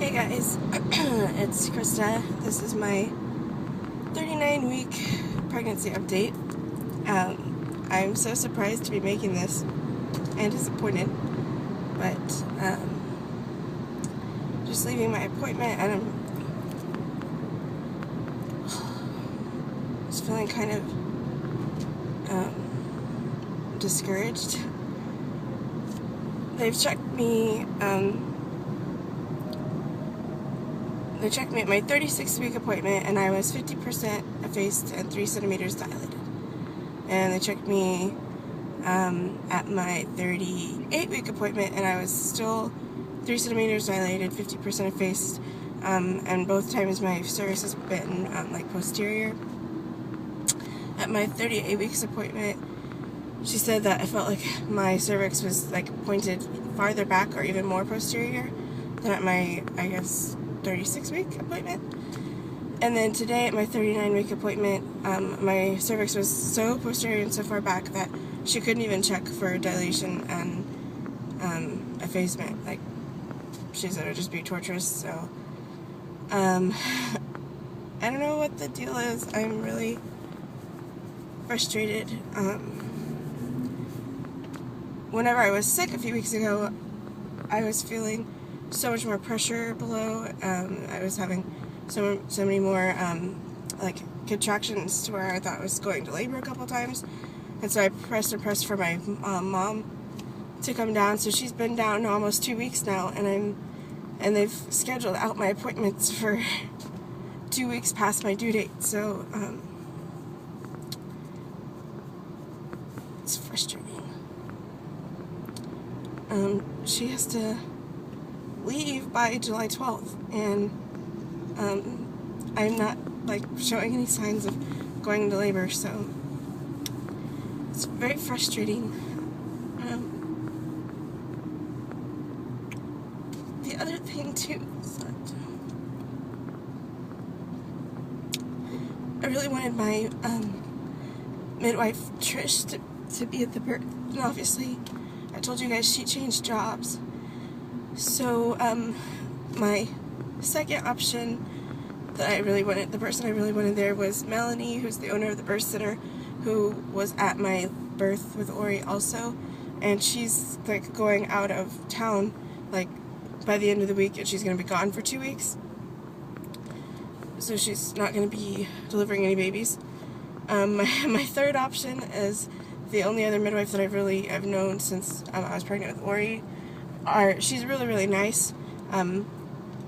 Hey guys, it's Krista. This is my 39-week pregnancy update. I'm so surprised to be making this and disappointed, but just leaving my appointment and I'm just feeling kind of discouraged. They've checked me. They checked me at my 36-week appointment, and I was 50% effaced and 3 centimeters dilated. And they checked me at my 38-week appointment, and I was still 3 centimeters dilated, 50% effaced, and both times my cervix has been like posterior. At my 38 weeks appointment, she said that I felt like my cervix was like pointed farther back or even more posterior than at my, I guess, 36-week appointment. And then today at my 39-week appointment, my cervix was so posterior and so far back that she couldn't even check for dilation and effacement. Like, she said it would just be torturous. So I don't know what the deal is. I'm really frustrated. Whenever I was sick a few weeks ago, I was feeling so much more pressure below. I was having so many more like contractions to where I thought I was going to labor a couple times, and so I pressed and pressed for my mom to come down. So she's been down almost 2 weeks now, and they've scheduled out my appointments for 2 weeks past my due date. So it's frustrating. She has to leave by July 12th, and I'm not like showing any signs of going into labor, so it's very frustrating. The other thing too is that I really wanted my midwife Trish to be at the birth, and obviously I told you guys she changed jobs. So, my second option that I really wanted, the person I really wanted there, was Melanie, who's the owner of the birth center, who was at my birth with Ori also, and she's, like, going out of town, like, by the end of the week, and she's going to be gone for 2 weeks. So she's not going to be delivering any babies. My third option is the only other midwife that I've known since I was pregnant with Ori. She's really, really nice.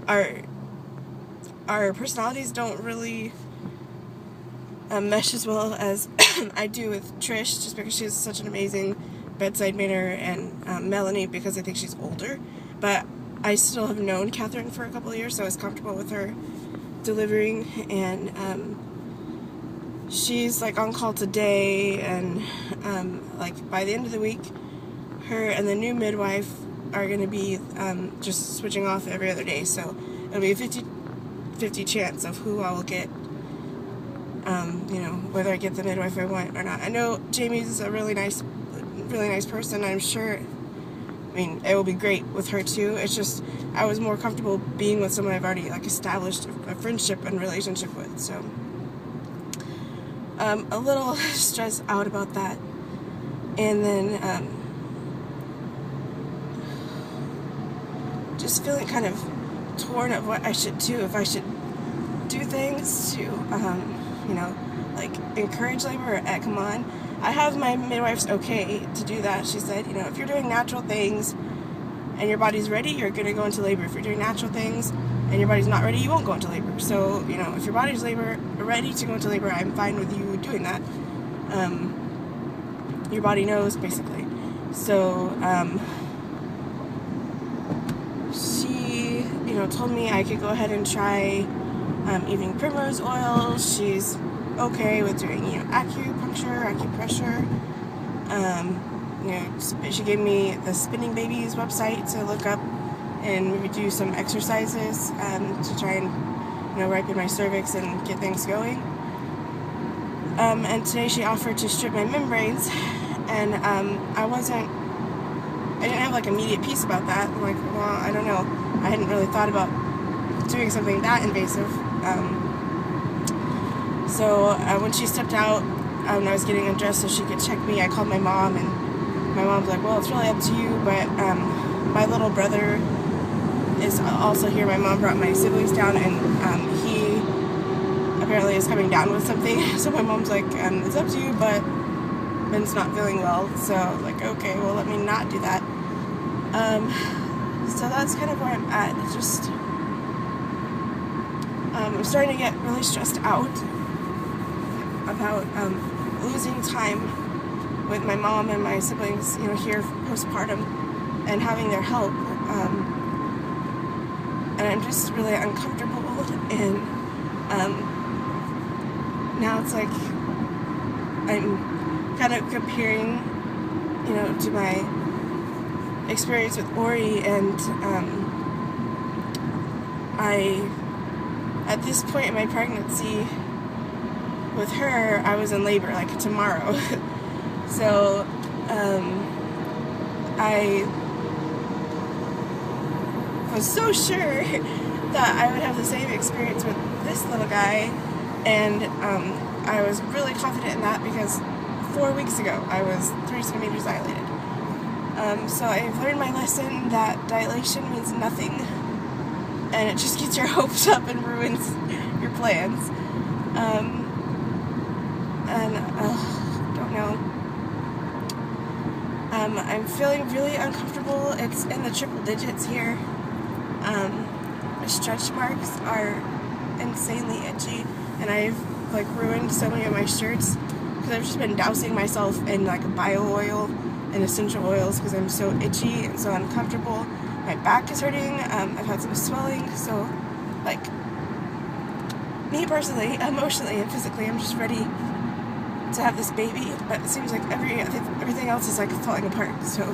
Our personalities don't really mesh as well as I do with Trish, just because she has such an amazing bedside manner, and Melanie because I think she's older. But I still have known Catherine for a couple of years, so I was comfortable with her delivering, and she's like on call today, and like by the end of the week, her and the new midwife are going to be just switching off every other day, so it'll be a 50-50 chance of who I will get, you know, whether I get the midwife I want or not. I know Jamie's a really nice person. I'm sure, I mean, it will be great with her too. It's just, I was more comfortable being with someone I've already, like, established a friendship and relationship with, so a little stressed out about that. And then, just feeling kind of torn of what I should do, if I should do things to, you know, like encourage labor or come on. I have my midwife's okay to do that. She said, you know, if you're doing natural things and your body's ready, you're going to go into labor. If you're doing natural things and your body's not ready, you won't go into labor. So, you know, if your body's ready to go into labor, I'm fine with you doing that. Your body knows, basically. So, she, you know, told me I could go ahead and try evening primrose oil. She's okay with doing, you know, acupressure. You know, she gave me the Spinning Babies website to look up, and we would do some exercises to try and, you know, ripen my cervix and get things going. And today she offered to strip my membranes, and I didn't have like immediate peace about that. I'm like, well, I don't know. I hadn't really thought about doing something that invasive. So when she stepped out, I was getting undressed so she could check me. I called my mom, and my mom's like, well, it's really up to you, but my little brother is also here. My mom brought my siblings down, and he apparently is coming down with something. So my mom's like, it's up to you, but Ben's not feeling well. So I was like, okay, well, let me not do that. So that's kind of where I'm at. It's just I'm starting to get really stressed out about losing time with my mom and my siblings, here postpartum, and having their help. And I'm just really uncomfortable, and now it's like I'm kind of comparing, to my experience with Ori, and at this point in my pregnancy with her, I was in labor like tomorrow. So I was so sure that I would have the same experience with this little guy, and I was really confident in that because 4 weeks ago I was 3 centimeters dilated. So I've learned my lesson that dilation means nothing, and it just gets your hopes up and ruins your plans. Don't know. I'm feeling really uncomfortable. It's in the triple digits here. My stretch marks are insanely itchy, and I've like ruined so many of my shirts because I've just been dousing myself in like bio oil and essential oils because I'm so itchy and so uncomfortable. My back is hurting. I've had some swelling, so like me personally, emotionally and physically, I'm just ready to have this baby, but it seems like everything else is like falling apart. So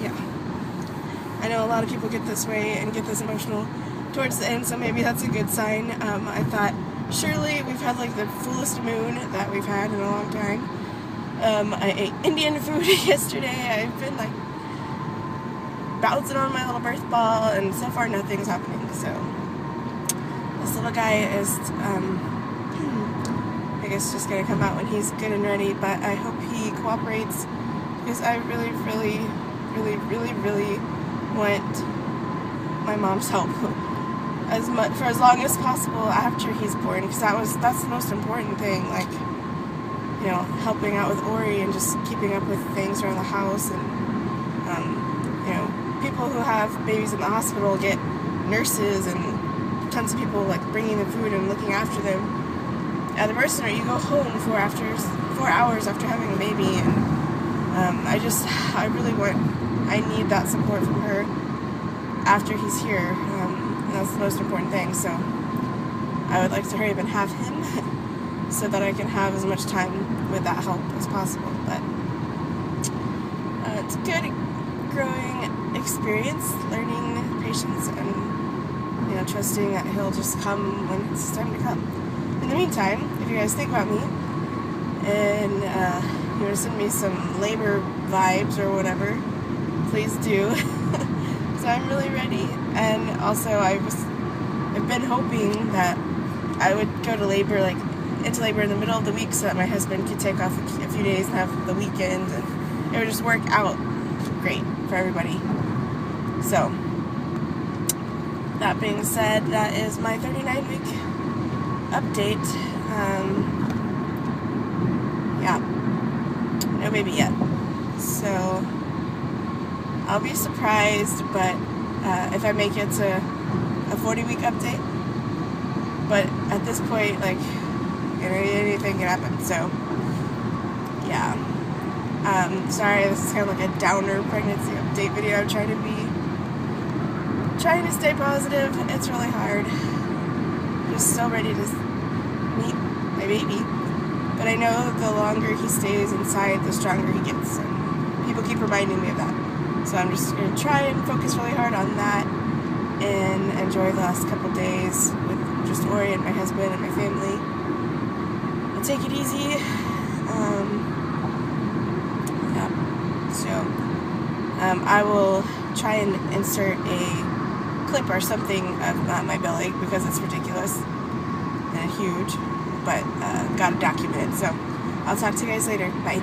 yeah, I know a lot of people get this way and get this emotional towards the end, so maybe that's a good sign. I thought surely we've had like the fullest moon that we've had in a long time. I ate Indian food yesterday. I've been like bouncing on my little birth ball, and so far nothing's happening. So this little guy is I guess just gonna come out when he's good and ready, but I hope he cooperates because I really, really, really, really, really want my mom's help for as long as possible after he's born, because that's the most important thing, like, helping out with Ori and just keeping up with things around the house. And people who have babies in the hospital get nurses and tons of people like bringing them food and looking after them. At the birth center, you go home 4 hours after having a baby, and I need that support from her after he's here, and that's the most important thing. So I would like to hurry up and have him so that I can have as much time with that help as possible. But it's a good growing experience, learning patience and trusting that he'll just come when it's time to come. In the meantime, if you guys think about me and send me some labor vibes or whatever, please do. So I'm really ready. And also I've been hoping that I would go to labor, into labor in the middle of the week so that my husband could take off a few days and have the weekend, and it would just work out great for everybody. So that being said, that is my 39-week update. Yeah, no baby yet, so I'll be surprised, but if I make it to a 40-week update. But at this point, anything can happen. So yeah, sorry, this is kind of like a downer pregnancy update video. I'm trying to stay positive. It's really hard. Just so ready to meet my baby, but I know the longer he stays inside, the stronger he gets, and people keep reminding me of that. So I'm just going to try and focus really hard on that and enjoy the last couple days with just Ori and my husband and my family. I'll take it easy. Yeah. So I will try and insert a clip or something of my belly because it's ridiculous and huge, but gotta document it. So I'll talk to you guys later. Bye.